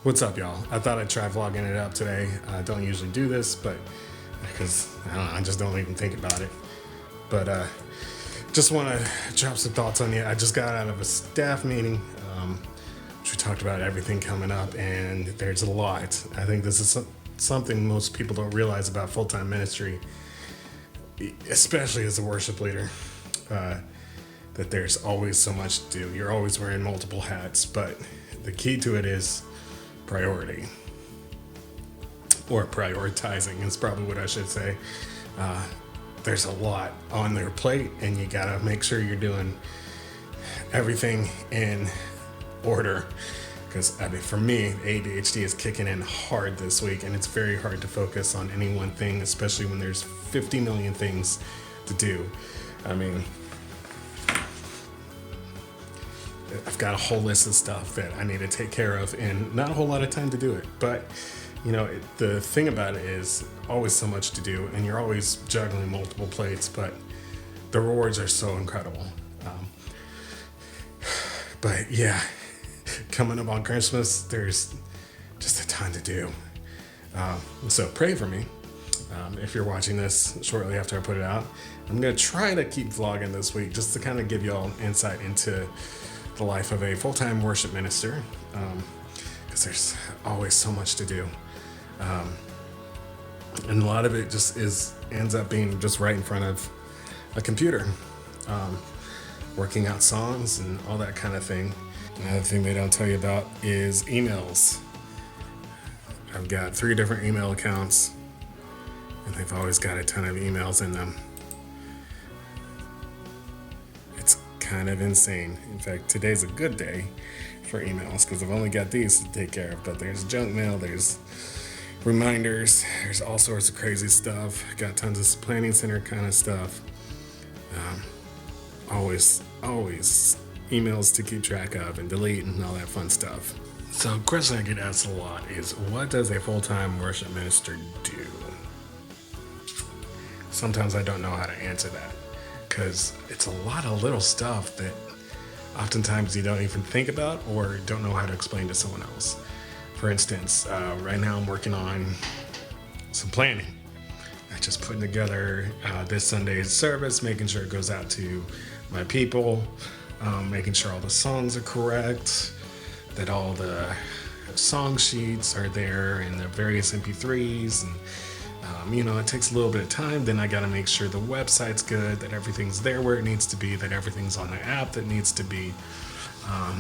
What's up, y'all? I thought I'd try vlogging it up today. I don't usually do this, but because I don't know, I just don't even think about it. But just want to drop some thoughts on you. I just got out of a staff meeting, which we talked about everything coming up, and there's a lot. I think this is something most people don't realize about full-time ministry, especially as a worship leader, that there's always so much to do. You're always wearing multiple hats, but the key to it is priority, or prioritizing is probably what I should say. There's a lot on their plate, and you gotta make sure you're doing everything in order. Because I mean, for me, ADHD is kicking in hard this week, and it's very hard to focus on any one thing, especially when there's 50 million things to do. I mean, I've got a whole list of stuff that I need to take care of, and not a whole lot of time to do it. But, you know, the thing about it is always so much to do, and you're always juggling multiple plates, but the rewards are so incredible. But yeah, coming up on Christmas, there's just a ton to do. So pray for me. If you're watching this shortly after I put it out, I'm going to try to keep vlogging this week just to kind of give y'all insight into the life of a full-time worship minister, because there's always so much to do, and a lot of it just ends up being just right in front of a computer, working out songs and all that kind of thing. Another thing they don't tell you about is emails. I've got 3 different email accounts, and they've always got a ton of emails in them. Kind of insane. In fact, today's a good day for emails because I've only got these to take care of, but there's junk mail, there's reminders, there's all sorts of crazy stuff. Got tons of planning center kind of stuff. Always emails to keep track of and delete and all that fun stuff. So a question I get asked a lot is, what does a full-time worship minister do? Sometimes I don't know how to answer that, because it's a lot of little stuff that oftentimes you don't even think about or don't know how to explain to someone else. For instance, right now I'm working on some planning. I'm just putting together this Sunday's service, making sure it goes out to my people, making sure all the songs are correct, that all the song sheets are there and the various MP3s, and you know, it takes a little bit of time. Then I got to make sure the website's good, that everything's there where it needs to be, that everything's on the app that needs to be.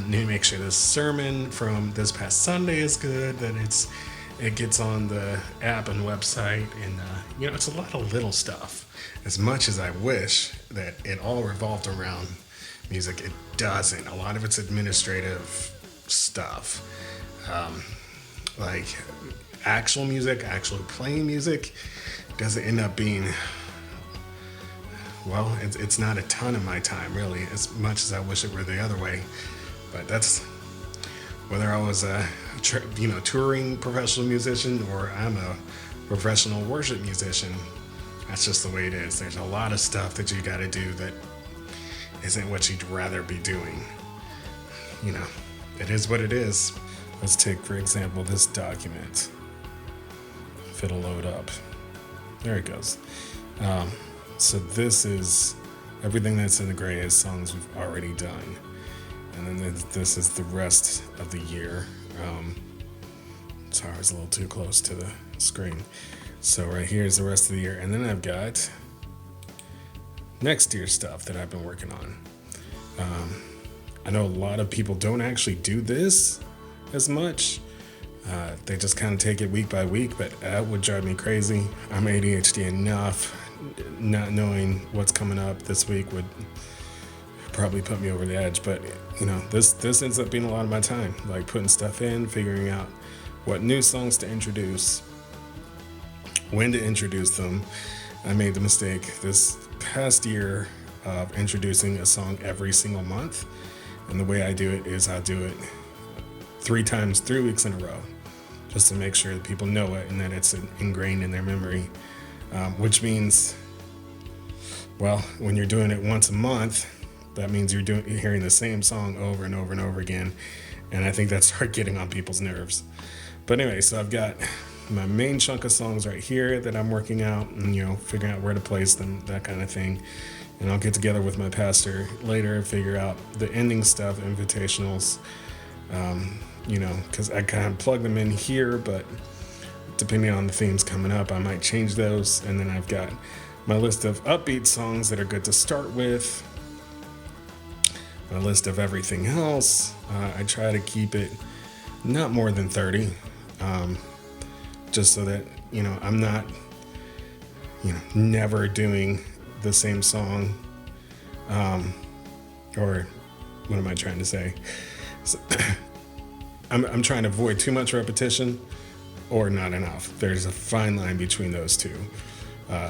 Need to make sure this sermon from this past Sunday is good, that it gets on the app and website, and you know, it's a lot of little stuff. As much as I wish that it all revolved around music, it doesn't. A lot of it's administrative stuff, like actual music, actually playing music, doesn't end up being, well, it's not a ton of my time really, as much as I wish it were the other way. But that's whether I was a touring professional musician or I'm a professional worship musician. That's just the way it is. There's a lot of stuff that you got to do that isn't what you'd rather be doing. You know, it is what it is. Let's take, for example, this document. If it'll load up. There it goes. So this is everything that's in the gray is songs we've already done. And then this is the rest of the year. Sorry, I was a little too close to the screen. So right here is the rest of the year. And then I've got next year's stuff that I've been working on. I know a lot of people don't actually do this as much. They just kind of take it week by week, but that would drive me crazy. I'm ADHD enough. Not knowing what's coming up this week would probably put me over the edge. But you know, this ends up being a lot of my time, like putting stuff in, figuring out what new songs to introduce, when to introduce them. I made the mistake this past year of introducing a song every single month, and the way I do it is I'll do it 3 weeks in a row, just to make sure that people know it and that it's ingrained in their memory, which means, well, when you're doing it once a month, that means you're hearing the same song over and over and over again, And I think that started getting on people's nerves. But anyway, so I've got my main chunk of songs right here that I'm working out and, figuring out where to place them, that kind of thing. And I'll get together with my pastor later and figure out the ending stuff, invitationals, because I kind of plug them in here, but depending on the themes coming up, I might change those. And then I've got my list of upbeat songs that are good to start with, my list of everything else. I try to keep it not more than 30, just so that, I'm not, never doing the same song, or what am I trying to say? So, I'm trying to avoid too much repetition or not enough. There's a fine line between those two.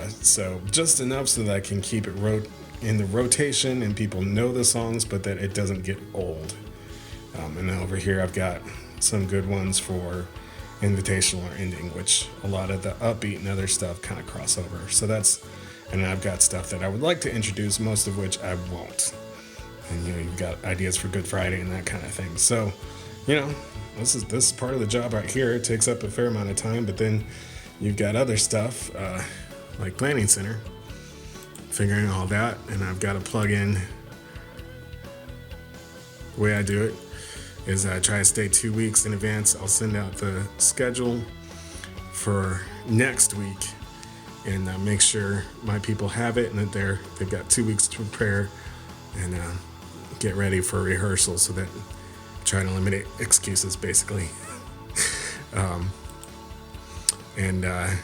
So just enough so that I can keep it in the rotation and people know the songs, but that it doesn't get old. And then over here I've got some good ones for invitational or ending, which a lot of the upbeat and other stuff kind of cross over. And I've got stuff that I would like to introduce, most of which I won't. And you've got ideas for Good Friday and that kind of thing. So, this is part of the job right here. It takes up a fair amount of time, but then you've got other stuff like Planning Center, figuring all that, and I've got to plug in. The way I do it is I try to stay 2 weeks in advance. I'll send out the schedule for next week and make sure my people have it and that they've got 2 weeks to prepare and get ready for rehearsal, so that I try to eliminate excuses basically. And I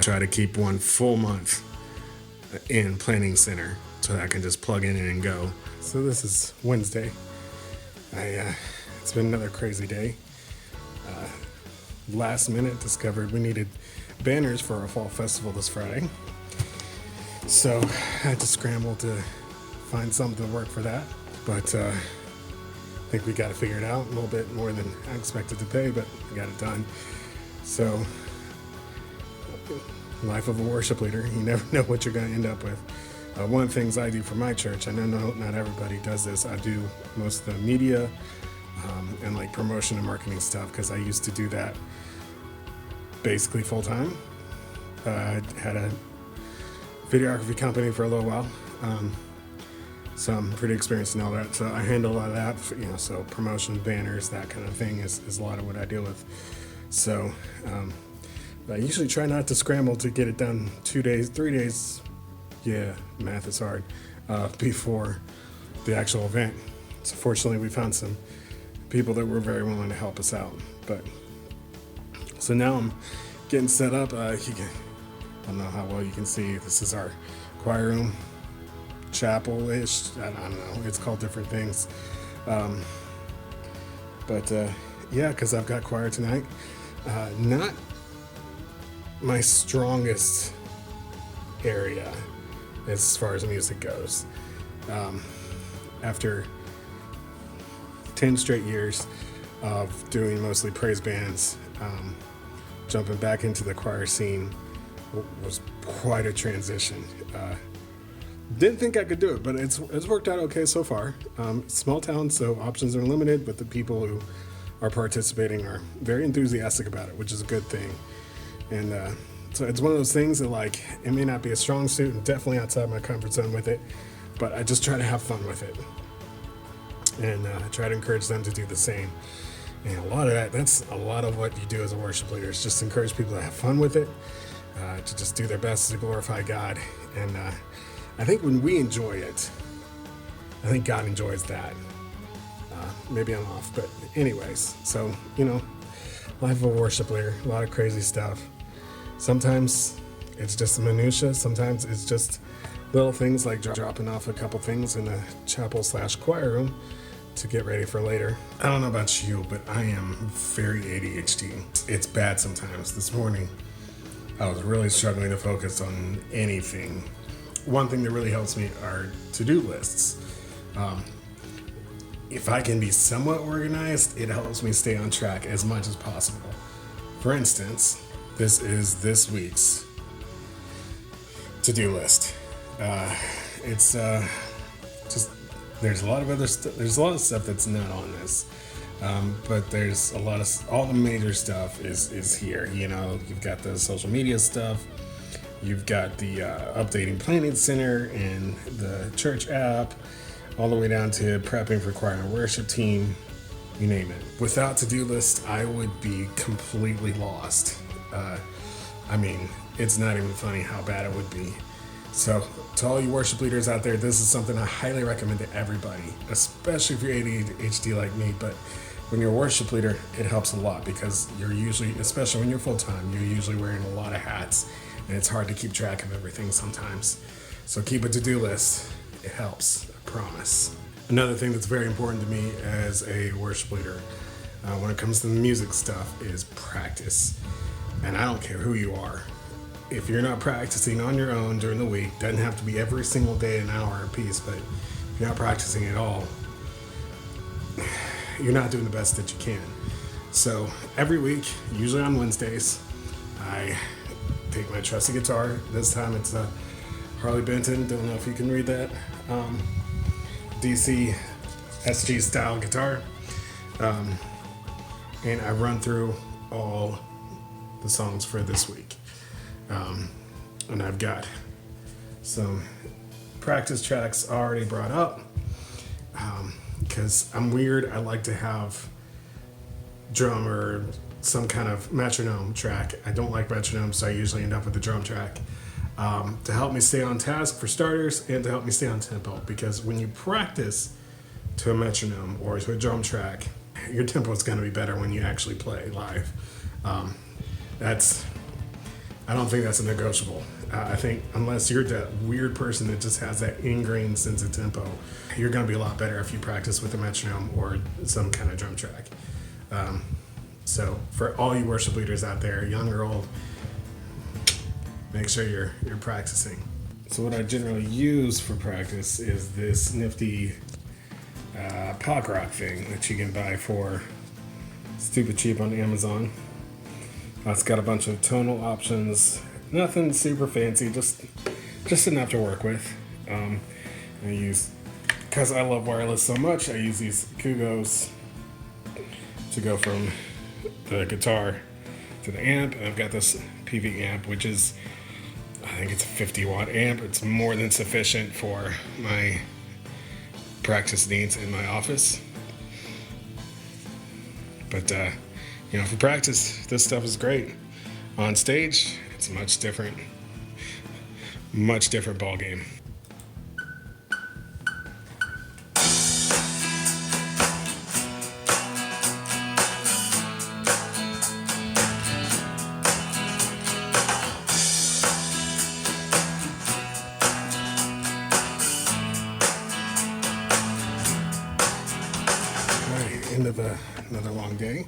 try to keep one full month in Planning Center so that I can just plug in and go. So this is Wednesday. It's been another crazy day. Last minute discovered we needed banners for our fall festival this Friday. So I had to scramble to find something to work for that. But I think we got to figure it out. A little bit more than I expected to pay, but we got it done. So, life of a worship leader, you never know what you're going to end up with. One of the things I do for my church, I know not everybody does this, I do most of the media and like promotion and marketing stuff, because I used to do that basically full time. I had a videography company for a little while, so I'm pretty experienced in all that. So I handle a lot of that, so promotion, banners, that kind of thing is a lot of what I deal with. So I usually try not to scramble to get it done 2 days, 3 days. Yeah, math is hard. Before the actual event. So fortunately, we found some people that were very willing to help us out. But so now I'm getting set up. I don't know how well you can see. This is our choir room, chapel-ish. I don't know. It's called different things. But because I've got choir tonight. Not my strongest area as far as music goes. After 10 straight years of doing mostly praise bands, jumping back into the choir scene was quite a transition. Didn't think I could do it, but it's worked out okay so far. Small town, so options are limited, but the people who are participating are very enthusiastic about it, which is a good thing. And so it's one of those things that, like, it may not be a strong suit and definitely outside my comfort zone with it, but I just try to have fun with it. And I try to encourage them to do the same. And a lot of that's a lot of what you do as a worship leader, is just encourage people to have fun with it, to just do their best to glorify God. And I think when we enjoy it, I think God enjoys that. Maybe I'm off, but anyways, so, life of a worship leader, a lot of crazy stuff. Sometimes it's just minutia. Sometimes it's just little things like dropping off a couple things in the chapel/choir room to get ready for later. I don't know about you, but I am very ADHD. It's bad sometimes. This morning, I was really struggling to focus on anything. One thing that really helps me are to-do lists. If I can be somewhat organized, it helps me stay on track as much as possible. For instance, this is this week's to-do list. It's just, there's a lot of other stuff. There's a lot of stuff that's not on this. But there's a lot of all the major stuff is here. You know, you've got the social media stuff, you've got the updating planning center and the church app, all the way down to prepping for choir and worship team. You name it. Without to-do list, I would be completely lost. I mean, it's not even funny how bad it would be. So, to all you worship leaders out there, this is something I highly recommend to everybody, especially if you're ADHD like me. But when you're a worship leader, it helps a lot because you're usually, especially when you're full-time, you're usually wearing a lot of hats, and it's hard to keep track of everything sometimes. So keep a to-do list. It helps, I promise. Another thing that's very important to me as a worship leader when it comes to the music stuff is practice. And I don't care who you are. If you're not practicing on your own during the week, doesn't have to be every single day an hour a piece, but if you're not practicing at all, you're not doing the best that you can. So every week, usually on Wednesdays, I take my trusty guitar. This time it's a Harley Benton, don't know if you can read that, DC SG style guitar. And I run through all the songs for this week. And I've got some practice tracks already brought up because I'm weird. I like to have drum or some kind of metronome track. I don't like metronome, so I usually end up with the drum track to help me stay on task for starters and to help me stay on tempo, because when you practice to a metronome or to a drum track, your tempo is going to be better when you actually play live. I don't think that's a negotiable. I think unless you're that weird person that just has that ingrained sense of tempo, you're going to be a lot better if you practice with a metronome or some kind of drum track. So for all you worship leaders out there, young or old, make sure you're practicing. So what I generally use for practice is this nifty pop rock thing that you can buy for stupid cheap on Amazon. It's got a bunch of tonal options, nothing super fancy, just enough to work with. Because I love wireless so much, I use these Kugos to go from the guitar to the amp. And I've got this PV amp, which is, I think it's a 50 watt amp. It's more than sufficient for my practice needs in my office. But for practice, this stuff is great. On stage, it's much different ball game. All right, end of another long day.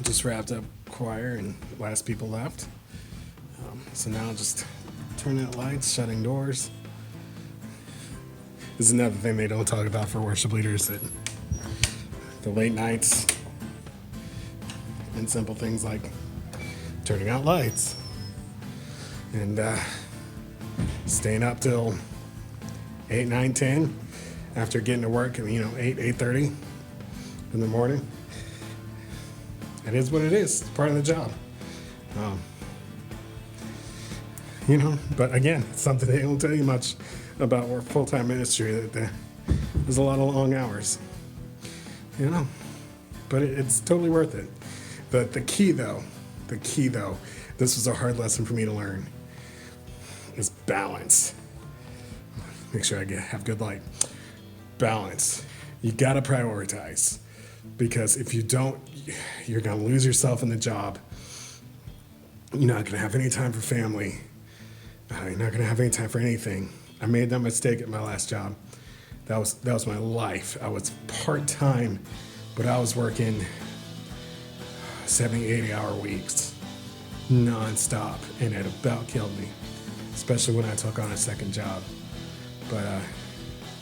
Just wrapped up choir and last people left. So now just turning out lights, shutting doors. This is another thing they don't talk about for worship leaders, that the late nights and simple things like turning out lights and staying up till 8, 9, 10 after getting to work at 8:30 in the morning. It is what it is. It's part of the job. But again, it's something they don't tell you much about our full-time ministry, that there's a lot of long hours. But it's totally worth it. The key though, this was a hard lesson for me to learn, is balance. Make sure I have good light. Balance. You gotta prioritize. Because if you don't, you're going to lose yourself in the job. You're not going to have any time for family. You're not going to have any time for anything. I made that mistake at my last job. That was my life. I was part-time, but I was working 70, 80-hour weeks, nonstop, and it about killed me, especially when I took on a second job. But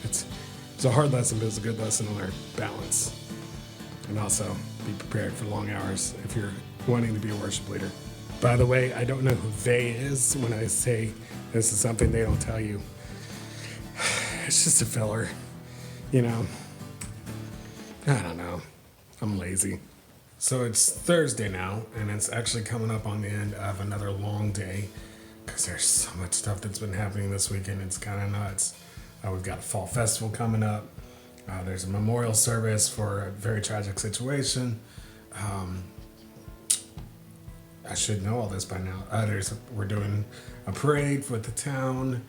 it's a hard lesson, but it's a good lesson to learn. Balance. And also be prepared for long hours if you're wanting to be a worship leader. By the way, I don't know who they is when I say this is something they don't tell you. It's just a filler, I don't know. I'm lazy. So it's Thursday now, and it's actually coming up on the end of another long day because there's so much stuff that's been happening this weekend. It's kind of nuts. We've got a fall festival coming up. There's a memorial service for a very tragic situation. I should know all this by now. We're doing a parade with the town.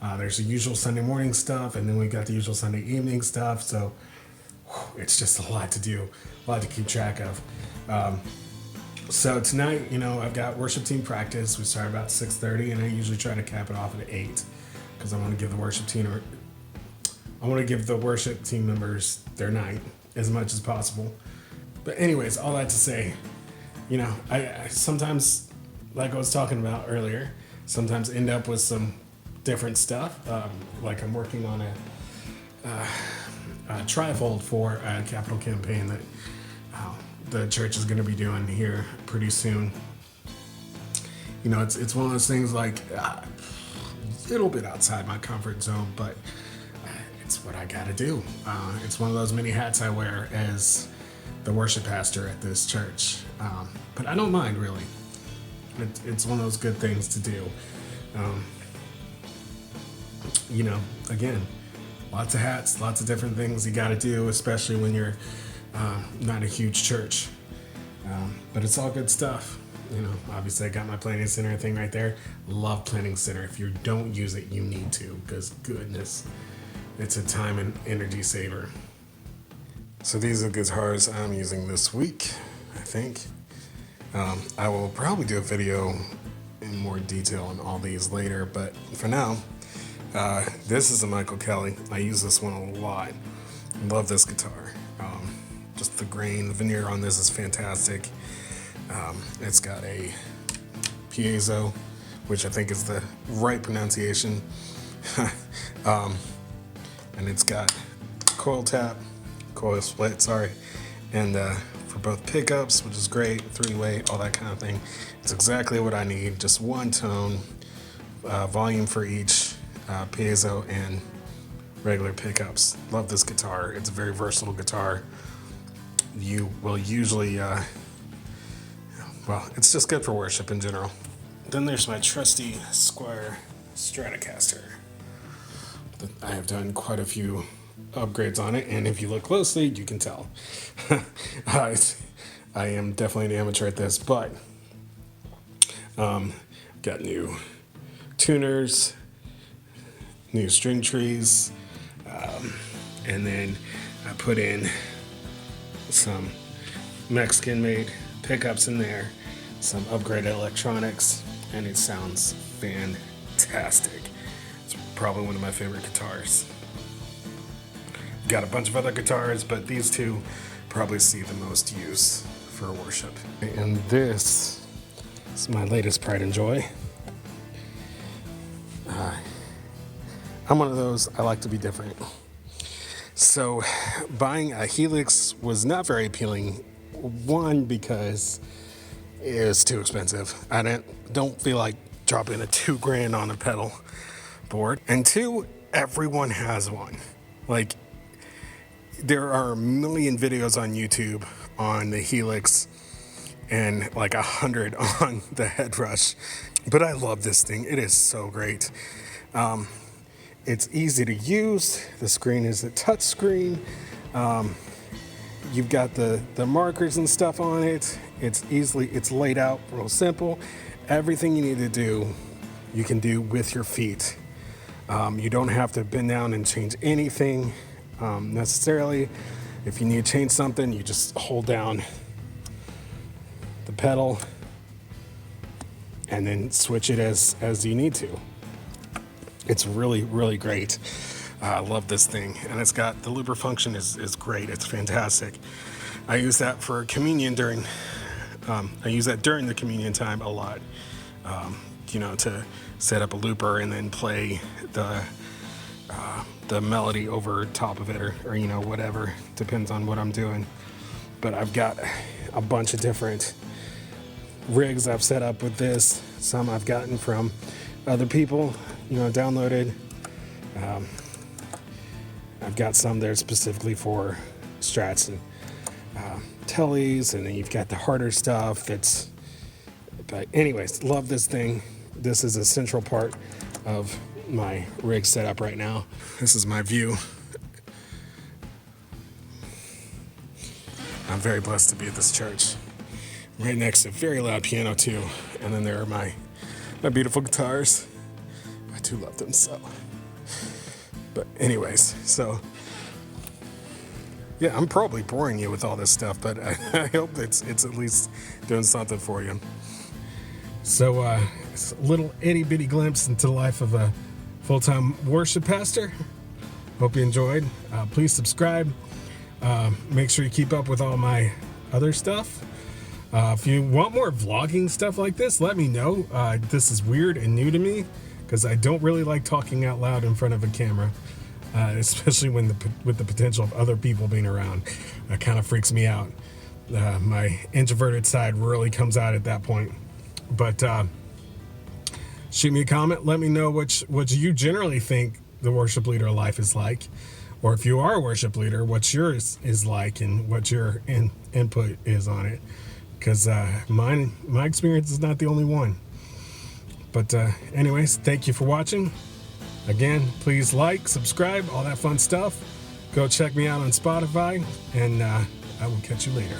There's the usual Sunday morning stuff, and then we got the usual Sunday evening stuff. So it's just a lot to do, a lot to keep track of. So tonight, I've got worship team practice. We start about 6:30, and I usually try to cap it off at 8 because I want to give the worship team members their night as much as possible. But anyways, all that to say, I sometimes, like I was talking about earlier, sometimes end up with some different stuff. Like I'm working on a trifold for a capital campaign that the church is going to be doing here pretty soon. It's one of those things like a little bit outside my comfort zone, but it's what I got to do. It's one of those many hats I wear as the worship pastor at this church. But I don't mind, really. It's one of those good things to do. Again, lots of hats, lots of different things you got to do, especially when you're not a huge church. But it's all good stuff. Obviously I got my planning center thing right there. Love planning center. If you don't use it, you need to, because goodness, it's a time and energy saver. So these are the guitars I'm using this week, I think. I will probably do a video in more detail on all these later, but for now, this is a Michael Kelly. I use this one a lot. Love this guitar. Just the grain, the veneer on this is fantastic. It's got a piezo, which I think is the right pronunciation. And it's got coil split, and for both pickups, which is great, 3-way, all that kind of thing. It's exactly what I need, just one tone, volume for each piezo and regular pickups. Love this guitar. It's a very versatile guitar. You will usually, it's just good for worship in general. Then there's my trusty Squier Stratocaster. I have done quite a few upgrades on it, and if you look closely, you can tell. I am definitely an amateur at this, but got new tuners, new string trees, and then I put in some Mexican-made pickups in there, some upgraded electronics, and it sounds fantastic. It's probably one of my favorite guitars. Got a bunch of other guitars, but these two probably see the most use for worship. And this is my latest pride and joy. I'm one of those, I like to be different. So buying a Helix was not very appealing. One, because it was too expensive. I don't feel like dropping a $2,000 on a pedal board. And two, everyone has one. Like, there are a million videos on YouTube on the Helix and like 100 on the Headrush. But I love this thing. It is so great. It's easy to use. The screen is a touch screen. You've got the markers and stuff on it. It's laid out real simple. Everything you need to do, you can do with your feet. You don't have to bend down and change anything necessarily. If you need to change something, you just hold down the pedal and then switch it as you need to. It's really, really great. I love this thing. And it's got, the looper function is great. It's fantastic. I use that for communion during the communion time a lot. To set up a looper and then play the melody over top of it or whatever. Depends on what I'm doing. But I've got a bunch of different rigs I've set up with this. Some I've gotten from other people, downloaded. I've got some there specifically for Strats and tellies, and then you've got the harder stuff that's, but anyways, love this thing. This is a central part of my rig setup right now. This is my view. I'm very blessed to be at this church. Right next to a very loud piano too. And then there are my beautiful guitars. I do love them so. But anyways, so yeah, I'm probably boring you with all this stuff, but I hope it's at least doing something for you. So it's a little itty bitty glimpse into the life of a full-time worship pastor. Hope you enjoyed. Please subscribe. Make sure you keep up with all my other stuff. If you want more vlogging stuff like this, let me know. This is weird and new to me because I don't really like talking out loud in front of a camera, especially when with the potential of other people being around. That kind of freaks me out. My introverted side really comes out at that point. But shoot me a comment. Let me know what you generally think the worship leader life is like. Or if you are a worship leader, what yours is like and what your input is on it. Because my experience is not the only one. But anyways, thank you for watching. Again, please like, subscribe, all that fun stuff. Go check me out on Spotify, and I will catch you later.